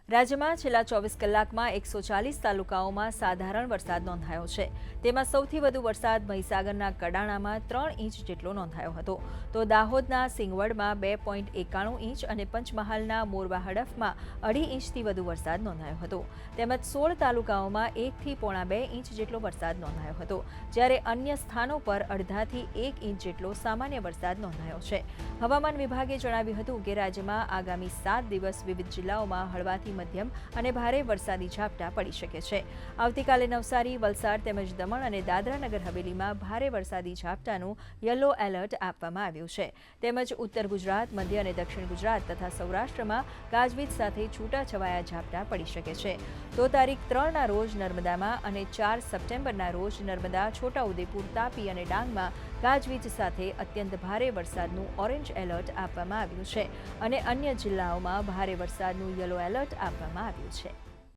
રાજ્યમાં છેલ્લા 24 કલાકમાં 140 તાલુકાઓમાં સાધારણ વરસાદ નોંધાયો છે। તેમાં સૌથી વધુ વરસાદ મહીસાગરના કડાણામાં 3 ઇંચ જેટલો નોંધાયો હતો, તો દાહોદના સિંગવડમાં 2.91 ઇંચ અને પંચમહાલના મોરવા હડફમાં 2.5 ઇંચથી વધુ વરસાદ નોંધાયો હતો। તેમજ 16 તાલુકાઓમાં 1 થી પોણા 2 ઇંચ જેટલો વરસાદ નોંધાયો હતો, જ્યારે અન્ય સ્થાનો પર અડધાથી 1 ઇંચ જેટલો સામાન્ય વરસાદ નોંધાયો છે। હવામાન વિભાગે જણાવ્યું હતું કે રાજ્યમાં આગામી 7 દિવસ વિવિધ જિલ્લાઓમાં હળવાથી મધ્યમ અને ભારે વરસાદી ઝાપટા પડી શકે છે। આવતીકાલે નવસારી, વલસાડ તેમજ દમણ અને દાદરા નગર હવેલીમાં ભારે વરસાદી ઝાપટાનું યલો એલર્ટ આપવામાં આવ્યું છે। તેમજ ઉત્તર ગુજરાત, મધ્ય અને દક્ષિણ ગુજરાત તથા સૌરાષ્ટ્રમાં ગાજવીજ સાથે છૂટાછવાયા ઝાપટા પડી શકે છે। તો તારીખ 3ના રોજ નર્મદામાં અને 4 સપ્ટેમ્બરના રોજ નર્મદા, છોટાઉદેપુર, તાપી અને ડાંગમાં ગાજવીજ સાથે અત્યંત ભારે વરસાદનું ઓરેન્જ એલર્ટ આપવામાં આવ્યું છે અને અન્ય જિલ્લાઓમાં ભારે વરસાદનું યલો એલર્ટ આપવામાં આવ્યું છે।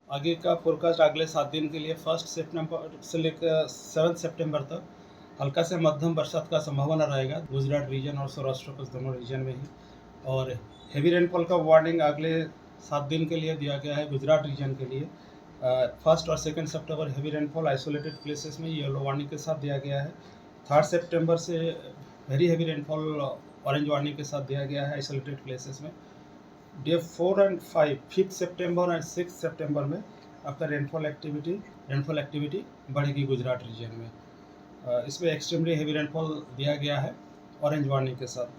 आगे का फोरकास्ट अगले 7 दिन के लिए 1 सितंबर से लेकर 7 सितंबर तक हल्का से मध्यम बरसात का संभावना रहेगा गुजरात रीजन और सौराष्ट्र के दोनों रीजन में ही। और हेवी रेनफॉल का वार्निंग अगले 7 दिन के लिए दिया गया है गुजरात रीजन के लिए। 1 और 2 सितंबर हेवी रेनफॉल आइसोलेटेड प्लेसेस में येलो वार्निंग के साथ दिया गया है। 3 सितंबर से very heavy rainfall orange warning के साथ दिया गया है आइसोलेटेड प्लेसेस में। डे 4 और 5, 5 सितंबर और 6 सितंबर में आपका रेनफॉल एक्टिविटी बढ़ेगी गुजरात रीजन में। इसमें एक्सट्रीमली हेवी रेनफॉल दिया गया है ऑरेंज वार्निंग के साथ।